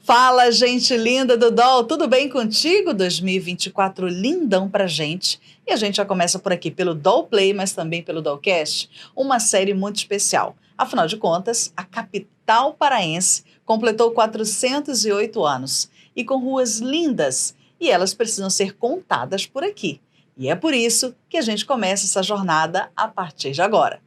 Fala, gente linda do DOL, tudo bem contigo? 2024 lindão pra gente. E a gente já começa por aqui pelo DOL Play, mas também pelo DOLcast, uma série muito especial. Afinal de contas, a capital paraense completou 408 anos e com ruas lindas, e elas precisam ser contadas por aqui. E é por isso que a gente começa essa jornada a partir de agora.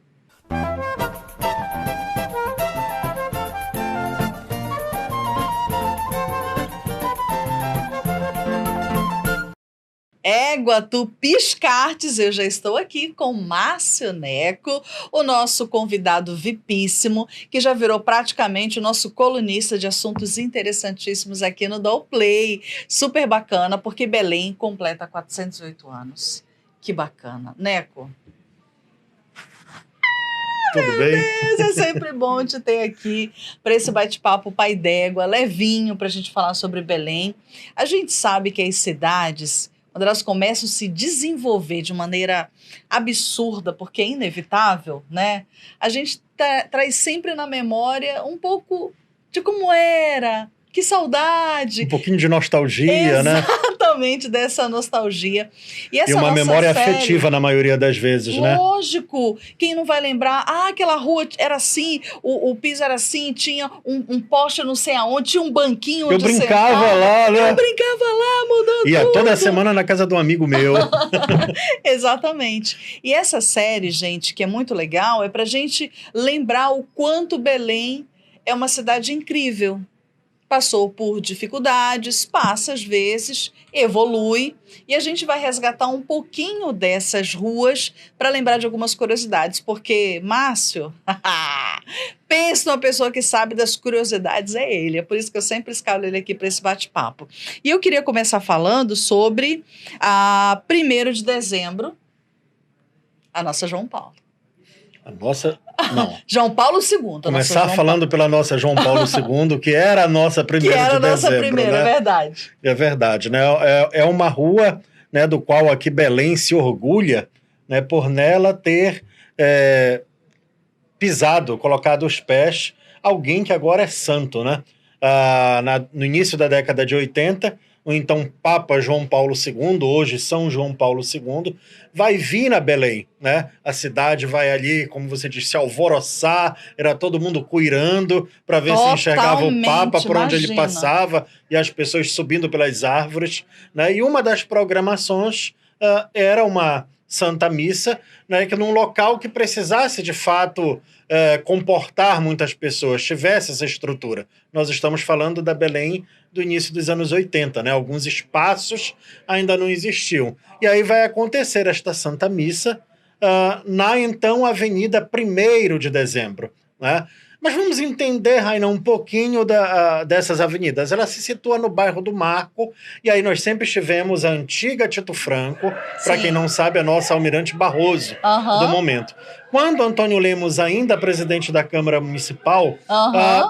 Égua, tu piscartes, eu já estou aqui com Márcio Neco, o nosso convidado VIPíssimo, que já virou praticamente o nosso colunista de assuntos interessantíssimos aqui no DOL Play. Super bacana, porque Belém completa 408 anos. Que bacana. Neco? Tudo bem? Deus, é sempre bom te ter aqui para esse bate-papo pai d'égua, levinho, para a gente falar sobre Belém. A gente sabe que as cidades, quando elas começam a se desenvolver de maneira absurda, porque é inevitável, né? A gente traz sempre na memória um pouco de como era, que saudade. Um pouquinho de nostalgia, né? Exatamente, dessa nostalgia. E essa uma nossa memória série, afetiva na maioria das vezes, né? Lógico! Quem não vai lembrar? Ah, aquela rua era assim, o piso era assim, tinha um poste não sei aonde, tinha um banquinho onde Eu brincava lá, né? Eu brincava lá, mudou Ia tudo. toda semana na casa de um amigo meu. Exatamente. E essa série, gente, que é muito legal, é pra gente lembrar o quanto Belém é uma cidade incrível. Passou por dificuldades, passa às vezes, evolui, e a gente vai resgatar um pouquinho dessas ruas para lembrar de algumas curiosidades, porque Márcio, pensa numa pessoa que sabe das curiosidades, é ele, é por isso que eu sempre escalo ele aqui para esse bate-papo. E eu queria começar falando sobre a 1º de dezembro, a nossa João Paulo. A nossa... Não. João Paulo II. Começar falando pela nossa João Paulo II, que era a nossa 1º de dezembro. Que era a nossa primeira, né? É verdade. É verdade, né? É uma rua, né, do qual aqui Belém se orgulha, né, por nela ter pisado, colocado os pés, alguém que agora é santo, né? No início da década de 80, o então Papa João Paulo II, hoje São João Paulo II, vai vir a Belém, né? A cidade vai ali, como você disse, se alvoroçar, era todo mundo cuirando para ver se enxergava o Papa por onde ele passava, e as pessoas subindo pelas árvores, né? E uma das programações era uma Santa Missa, né, que num local que precisasse de fato comportar muitas pessoas, tivesse essa estrutura. Nós estamos falando da Belém do início dos anos 80, né? Alguns espaços ainda não existiam. E aí vai acontecer esta Santa Missa na então Avenida 1º de Dezembro, né? Mas vamos entender, Raina, um pouquinho dessas avenidas. Ela se situa no bairro do Marco, e aí nós sempre tivemos a antiga Tito Franco, para quem não sabe, a nossa Almirante Barroso do momento. Quando Antônio Lemos, ainda presidente da Câmara Municipal,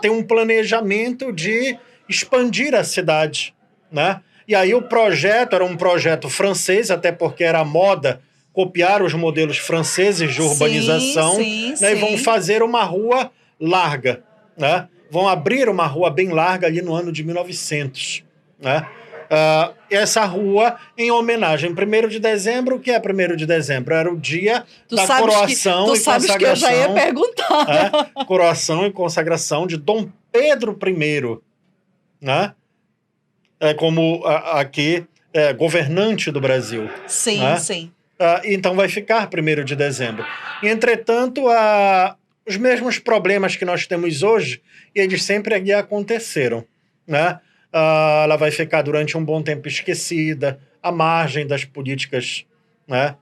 tem um planejamento de expandir a cidade, né? E aí o projeto era um projeto francês, até porque era moda copiar os modelos franceses de urbanização, né? E vão fazer uma rua larga, né? Vão abrir uma rua bem larga ali no ano de 1900, né? Essa rua em homenagem 1º de dezembro. O que é 1º de dezembro? Era o dia da coroação e consagração. Tu sabes que eu já ia perguntar. Coroação e consagração de Dom Pedro I, né? Como aqui governante do Brasil. Sim, né? Sim. Então vai ficar 1º de dezembro. Entretanto, os mesmos problemas que nós temos hoje, eles sempre aqui aconteceram, né? Ela vai ficar durante um bom tempo esquecida, à margem das políticas, né,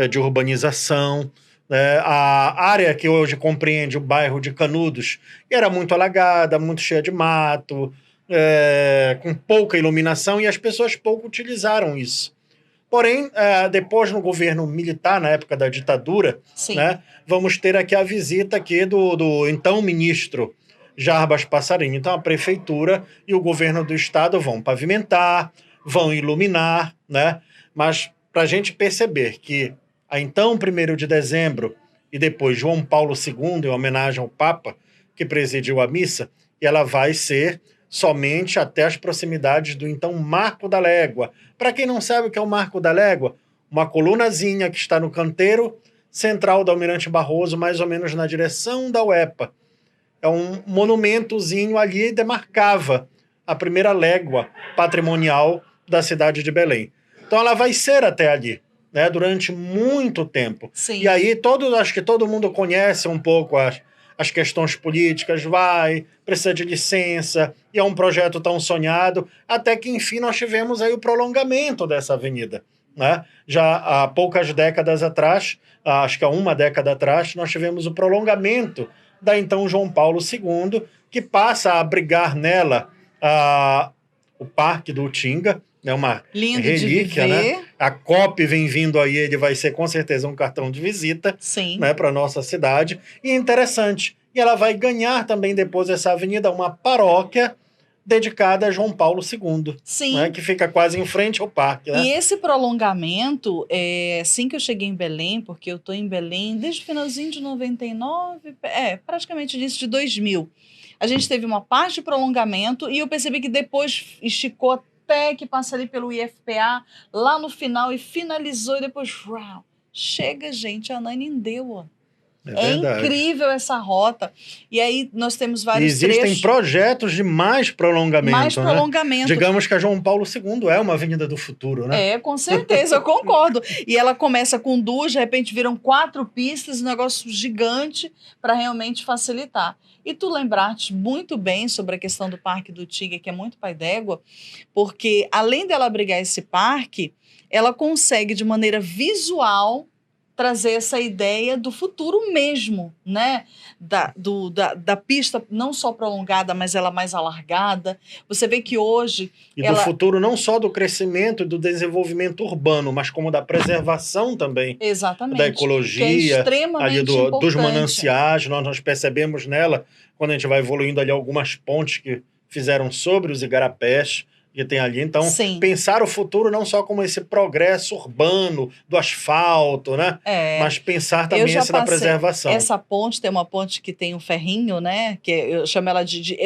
de urbanização, né? A área que hoje compreende o bairro de Canudos era muito alagada, muito cheia de mato, com pouca iluminação, e as pessoas pouco utilizaram isso. Porém, depois no governo militar, na época da ditadura, né, vamos ter aqui a visita aqui do então ministro Jarbas Passarinho. Então a prefeitura e o governo do estado vão pavimentar, vão iluminar, né? Mas para a gente perceber que a então 1º de dezembro e depois João Paulo II, em homenagem ao Papa, que presidiu a missa, ela vai ser somente até as proximidades do então Marco da Légua. Para quem não sabe o que é o Marco da Légua, uma colunazinha que está no canteiro central do Almirante Barroso, mais ou menos na direção da UEPA. É um monumentozinho ali, demarcava a primeira légua patrimonial da cidade de Belém. Então ela vai ser até ali, né, durante muito tempo. Sim. E aí acho que todo mundo conhece um pouco as questões políticas, precisa de licença, e é um projeto tão sonhado, até que enfim nós tivemos aí o prolongamento dessa avenida. Né? Já há poucas décadas atrás, acho que há uma década atrás, nós tivemos o prolongamento da então João Paulo II, que passa a abrigar nela o Parque do Utinga, né, uma Lindo relíquia, de ver. né? A COP vem vindo aí, ele vai ser com certeza um cartão de visita, Sim. né, para a nossa cidade. E é interessante, e ela vai ganhar também depois essa avenida uma paróquia dedicada a João Paulo II, Sim. Né, que fica quase em frente ao parque. Né? E esse prolongamento, assim que eu cheguei em Belém, porque eu estou em Belém desde o finalzinho de 99, praticamente início de 2000. A gente teve uma parte de prolongamento e eu percebi que depois esticou até que passa ali pelo IFPA, lá no final, e finalizou, e depois, uau, chega, gente, a Ananindeua. É incrível essa rota. E aí nós temos vários trechos. Existem trechos. projetos de mais prolongamento. Mais prolongamento. Né? Digamos que a João Paulo II é uma avenida do futuro, né? Com certeza, eu concordo. E ela começa com 2, de repente viram 4 pistas, um negócio gigante para realmente facilitar. E tu lembraste muito bem sobre a questão do Parque do Utinga, que é muito pai d'égua, porque além dela abrigar esse parque, ela consegue de maneira visual trazer essa ideia do futuro mesmo, né? Da pista não só prolongada, mas ela mais alargada. Você vê que hoje... E do futuro não só do crescimento e do desenvolvimento urbano, mas como da preservação também. Exatamente. Da ecologia, que é extremamente importante. Dos mananciais. Nós percebemos nela, quando a gente vai evoluindo ali, algumas pontes que fizeram sobre os igarapés, que tem ali. Então, Sim. Pensar o futuro não só como esse progresso urbano, do asfalto, né? Mas pensar também na preservação. Essa ponte, tem uma ponte que tem um ferrinho, né? Que eu chamo ela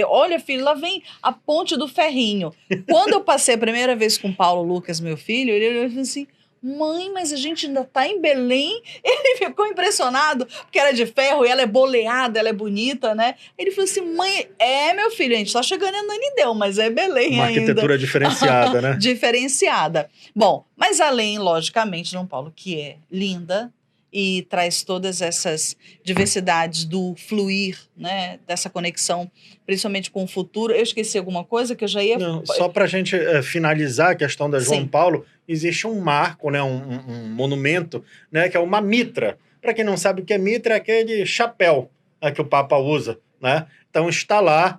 olha, filho, lá vem a ponte do ferrinho. Quando eu passei a primeira vez com o Paulo Lucas, meu filho, ele olhou assim... Mãe, mas a gente ainda tá em Belém? Ele ficou impressionado, porque era de ferro e ela é boleada, ela é bonita, né? Ele falou assim, mãe, meu filho, a gente tá chegando em Ananindeua, mas é Belém Uma ainda. Arquitetura diferenciada, né? Diferenciada. Bom, mas além, logicamente, João Paulo, que é linda e traz todas essas diversidades do fluir, né? Dessa conexão, principalmente com o futuro. Eu esqueci alguma coisa que eu já ia... Não, só para a gente finalizar a questão da João Sim. Paulo, existe um marco, né, um monumento, né, que é uma mitra. Para quem não sabe o que é mitra, é aquele chapéu que o Papa usa. Né? Então está lá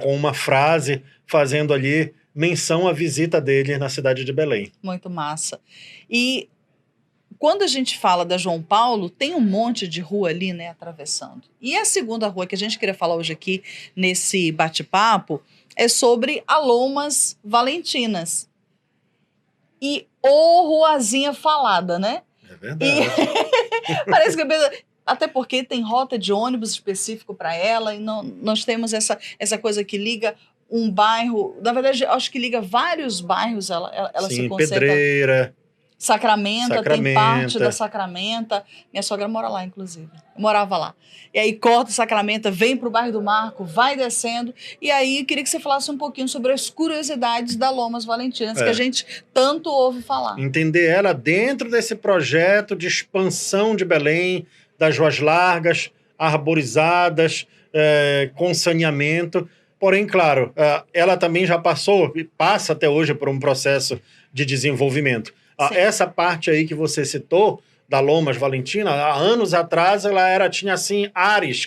com uma frase fazendo ali menção à visita dele na cidade de Belém. Muito massa. E quando a gente fala da João Paulo, tem um monte de rua ali, né, atravessando. E a segunda rua que a gente queria falar hoje aqui, nesse bate-papo, é sobre a Lomas Valentinas. E ruazinha falada, né? É verdade. Parece que eu penso... Até porque tem rota de ônibus específico para ela, e nós temos essa coisa que liga um bairro... Na verdade, acho que liga vários bairros, ela Sim, se concentra... Pedreira... Sacramento, tem parte da Sacramento. Minha sogra mora lá, inclusive. Morava lá. E aí corta Sacramento, vem para o bairro do Marco, vai descendo. E aí queria que você falasse um pouquinho sobre as curiosidades da Lomas Valentinas, que a gente tanto ouve falar. Entender ela dentro desse projeto de expansão de Belém, das ruas largas, arborizadas, com saneamento. Porém, claro, ela também já passou e passa até hoje por um processo de desenvolvimento. Essa parte aí que você citou, da Lomas Valentina, há anos atrás ela tinha assim,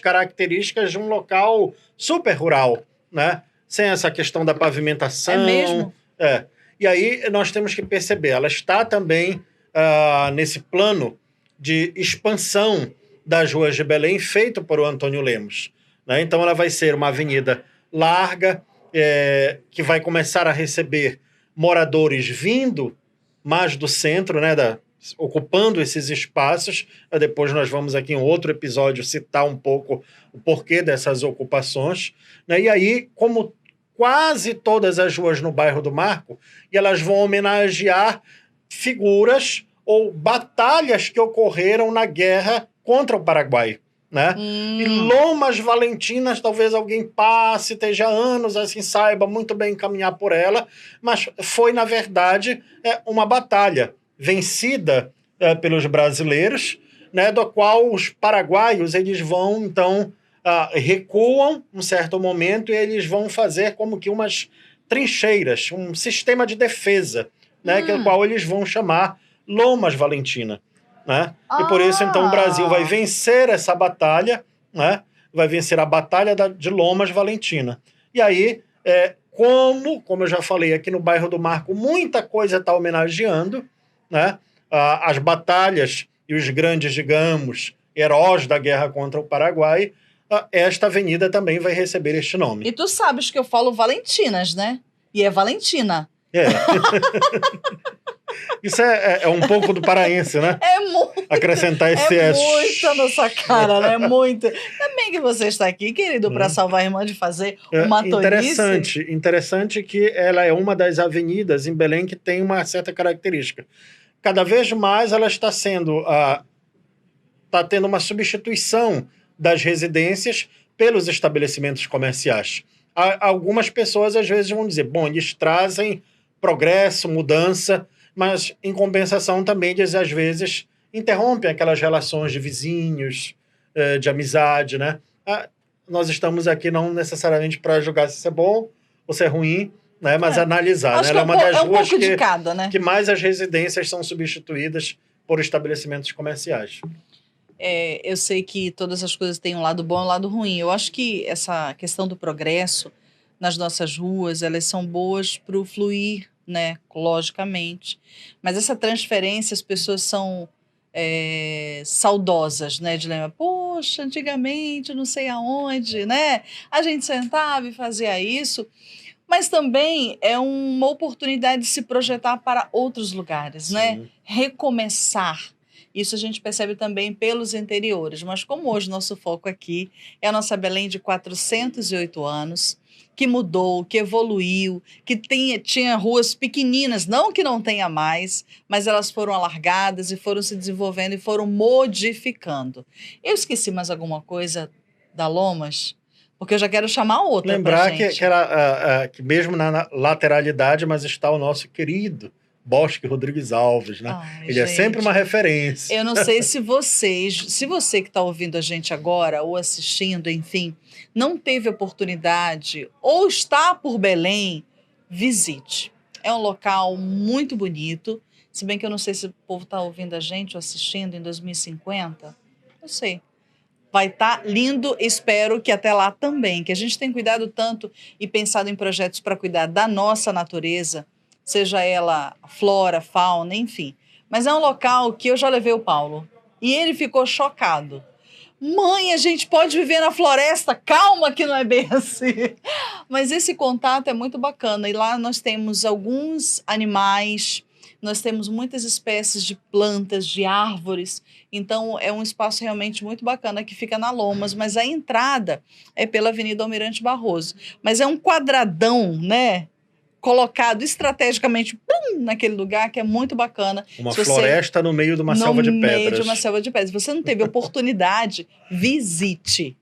características de um local super rural, né? Sem essa questão da pavimentação. É mesmo? E aí nós temos que perceber, ela está também nesse plano de expansão das ruas de Belém, feito por o Antônio Lemos. Né? Então ela vai ser uma avenida larga, que vai começar a receber moradores vindo mais do centro, né, ocupando esses espaços. Depois nós vamos aqui em outro episódio citar um pouco o porquê dessas ocupações. Né? E aí, como quase todas as ruas no bairro do Marco, e elas vão homenagear figuras ou batalhas que ocorreram na guerra contra o Paraguai, né? E Lomas Valentinas, talvez alguém passe, esteja há anos, assim, saiba muito bem caminhar por ela, mas foi, na verdade, uma batalha vencida pelos brasileiros, né, do qual os paraguaios eles vão, então, recuam um certo momento e eles vão fazer como que umas trincheiras, um sistema de defesa, né, que é o qual eles vão chamar Lomas Valentina, né? E por isso, então, o Brasil vai vencer essa batalha, né? Vai vencer a batalha de Lomas Valentina. E aí, como eu já falei aqui no bairro do Marco, muita coisa está homenageando, né? As batalhas e os grandes, digamos, heróis da guerra contra o Paraguai, esta avenida também vai receber este nome. E tu sabes que eu falo Valentinas, né? E é Valentina. Isso é um pouco do paraense, né? É muito. Acrescentar esse muito a nossa cara, né? Muito. Também que você está aqui, querido, para salvar a irmã de fazer uma tolice. Interessante que ela é uma das avenidas em Belém que tem uma certa característica. Cada vez mais ela está tendo uma substituição das residências pelos estabelecimentos comerciais. Algumas pessoas às vezes vão dizer, bom, eles trazem progresso, mudança, mas em compensação também eles às vezes interrompem aquelas relações de vizinhos, de amizade, né? Nós estamos aqui não necessariamente para julgar se isso é bom ou se é ruim, né? Mas analisar. Né? Ela é uma das ruas né? que mais as residências são substituídas por estabelecimentos comerciais. Eu sei que todas as coisas têm um lado bom e um lado ruim. Eu acho que essa questão do progresso nas nossas ruas, elas são boas para o fluir, né? Logicamente. Mas essa transferência, as pessoas são saudosas, né? De lembrar, poxa, antigamente, não sei aonde, né? A gente sentava e fazia isso. Mas também é uma oportunidade de se projetar para outros lugares, Sim. né? Recomeçar. Isso a gente percebe também pelos interiores. Mas como hoje nosso foco aqui é a nossa Belém de 408 anos, que mudou, que evoluiu, que tinha ruas pequeninas, não que não tenha mais, mas elas foram alargadas e foram se desenvolvendo e foram modificando. Eu esqueci mais alguma coisa da Lomas? Porque eu já quero chamar outra. Lembrar que mesmo na lateralidade, mas está o nosso querido Bosque Rodrigues Alves, né? Ele gente, é sempre uma referência. Eu não sei se você que está ouvindo a gente agora, ou assistindo, enfim, não teve oportunidade, ou está por Belém, visite. É um local muito bonito, se bem que eu não sei se o povo está ouvindo a gente ou assistindo em 2050, não sei. Vai estar lindo, espero que até lá também, que a gente tem cuidado tanto e pensado em projetos para cuidar da nossa natureza, seja ela flora, fauna, enfim. Mas é um local que eu já levei o Paulo e ele ficou chocado. Mãe, a gente pode viver na floresta? Calma que não é bem assim. Mas esse contato é muito bacana e lá nós temos alguns animais, nós temos muitas espécies de plantas, de árvores, então é um espaço realmente muito bacana que fica na Lomas, mas a entrada é pela Avenida Almirante Barroso. Mas é um quadradão, né? Colocado estrategicamente naquele lugar que é muito bacana. Uma floresta no meio de uma selva de pedras. No meio de uma selva de pedras. Se você não teve oportunidade, visite.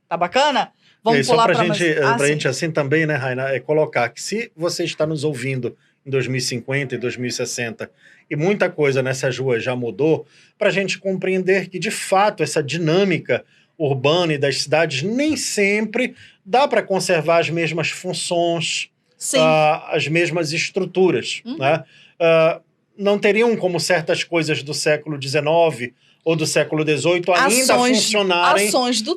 Tá bacana? Vamos pular para a gente assim também, né, Raina, é colocar que se você está nos ouvindo em 2050 e 2060 e muita coisa nessas ruas já mudou, para a gente compreender que, de fato, essa dinâmica urbana e das cidades nem sempre dá para conservar as mesmas funções, as mesmas estruturas. Né? Não teriam como certas coisas do século XIX ou do século XVIII ainda funcionarem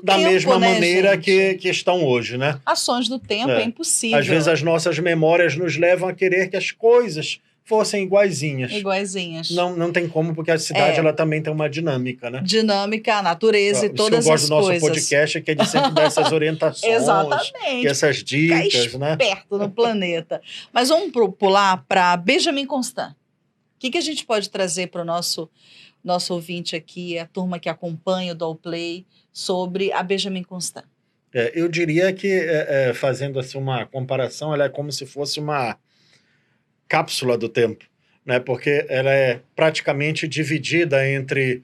da mesma maneira que estão hoje. Né? Ações do tempo é impossível. Às vezes as nossas memórias nos levam a querer que as coisas fossem iguaizinhas. Iguaizinhas. Não tem como, porque a cidade ela também tem uma dinâmica, né? Dinâmica, a natureza e todas as coisas. Eu gosto do nosso podcast, que é de sempre dar essas orientações. Exatamente. E essas dicas, ficar né? Perto no planeta. Mas vamos pular para Benjamin Constant. O que a gente pode trazer para o nosso ouvinte aqui, a turma que acompanha o Dollplay, sobre a Benjamin Constant? Eu diria que, fazendo assim uma comparação, ela é como se fosse uma cápsula do tempo, né? Porque ela é praticamente dividida entre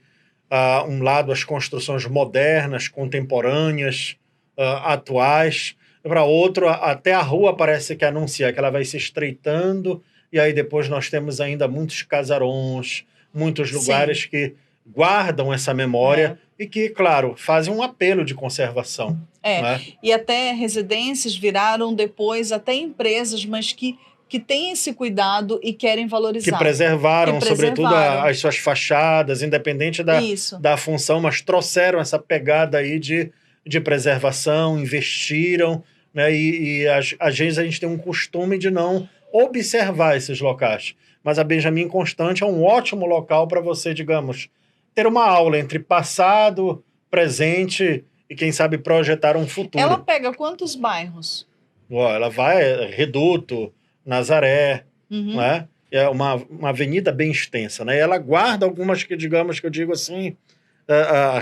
um lado as construções modernas, contemporâneas, atuais, para outro até a rua parece que anuncia que ela vai se estreitando, e aí depois nós temos ainda muitos casarões, muitos lugares que guardam essa memória e que, claro, fazem um apelo de conservação. Né? E até residências viraram depois até empresas, mas que têm esse cuidado e querem valorizar. Que preservaram, sobretudo, as suas fachadas, independente da função, mas trouxeram essa pegada aí de preservação, investiram, né? E às vezes a gente tem um costume de não observar esses locais. Mas a Benjamin Constant é um ótimo local para você, digamos, ter uma aula entre passado, presente e, quem sabe, projetar um futuro. Ela pega quantos bairros? Ela vai Reduto, Nazaré, né? É uma avenida bem extensa, né? Ela guarda algumas que, digamos, que eu digo assim,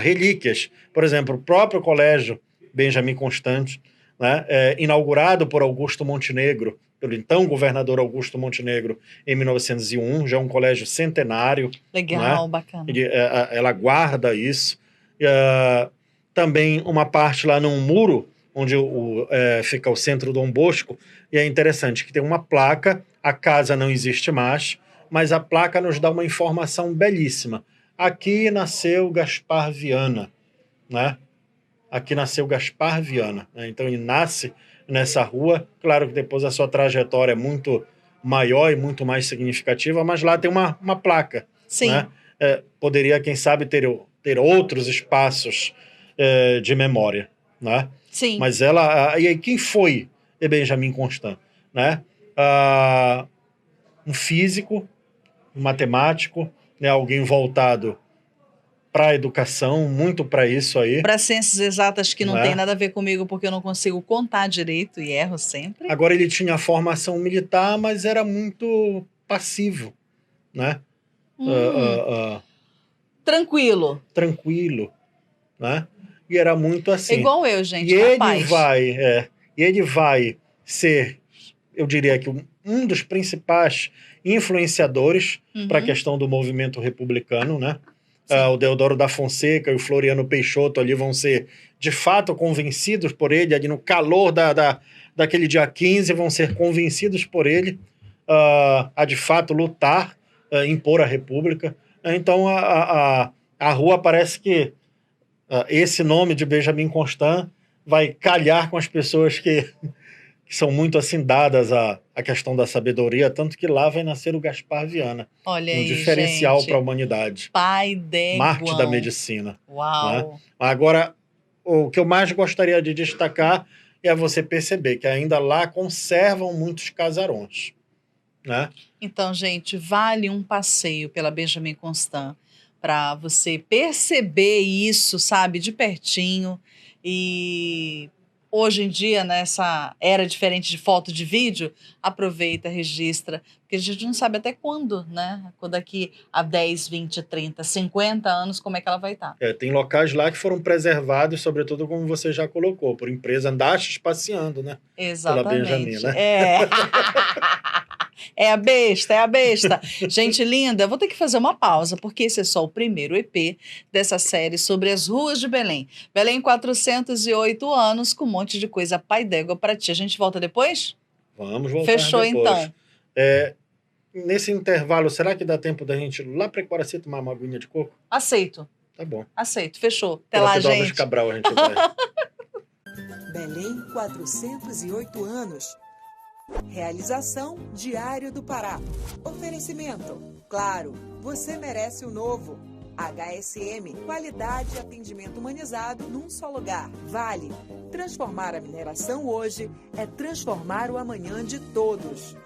relíquias. Por exemplo, o próprio colégio Benjamin Constant, né? Inaugurado por Augusto Montenegro, pelo então governador Augusto Montenegro, em 1901, já é um colégio centenário. Legal, né? bacana. Ela guarda isso. Também uma parte lá num muro, onde fica o centro Dom Bosco, e é interessante que tem uma placa, a casa não existe mais, mas a placa nos dá uma informação belíssima. Aqui nasceu Gaspar Viana, né? Aqui nasceu Gaspar Viana, né? Então ele nasce nessa rua, claro que depois a sua trajetória é muito maior e muito mais significativa, mas lá tem uma placa. Sim. Né? Poderia, quem sabe, ter outros espaços de memória, né? Sim. Mas ela... E aí, quem foi Benjamin Constant? Né? Um físico, um matemático, né? Alguém voltado para a educação, muito para isso aí. Para ciências exatas que não tem nada a ver comigo, porque eu não consigo contar direito e erro sempre. Agora, ele tinha formação militar, mas era muito passivo, né? Tranquilo. Tranquilo, né? E era muito assim. Igual eu, gente, e capaz. ele vai ser, eu diria que um dos principais influenciadores para a questão do movimento republicano, né? O Deodoro da Fonseca e o Floriano Peixoto ali vão ser, de fato, convencidos por ele, ali no calor daquele dia 15, vão ser convencidos por ele a, de fato, lutar, impor a república. Então, a rua parece que esse nome de Benjamin Constant vai calhar com as pessoas que são muito assim dadas à questão da sabedoria, tanto que lá vai nascer o Gaspar Viana. Olha aí, diferencial para a humanidade. Pai d'égua. Marte da medicina. Uau! Né? Agora, o que eu mais gostaria de destacar é você perceber que ainda lá conservam muitos casarões. Né? Então, gente, vale um passeio pela Benjamin Constant para você perceber isso, sabe, de pertinho. E hoje em dia, nessa era diferente de foto, de vídeo, aproveita, registra, porque a gente não sabe até quando, né? Daqui a 10, 20, 30, 50 anos, como é que ela vai estar. Tem locais lá que foram preservados, sobretudo, como você já colocou, por empresa Andastes passeando, né? Exatamente. Pela Benjamin, né? É a besta. Gente linda, eu vou ter que fazer uma pausa, porque esse é só o primeiro EP dessa série sobre as ruas de Belém. Belém, 408 anos, com um monte de coisa pai d'égua para ti. A gente volta depois? Vamos voltar Fechou, depois. Então. Nesse intervalo, será que dá tempo da gente ir lá para Icoraci tomar uma aguinha de coco? Aceito. Tá bom. Aceito, fechou. Até Pela lá, Pedrópolis gente. Cabral a gente vai. Belém, 408 anos. Realização Diário do Pará. Oferecimento. Claro, você merece o novo. HSM, qualidade e atendimento humanizado num só lugar. Vale. Transformar a mineração hoje é transformar o amanhã de todos.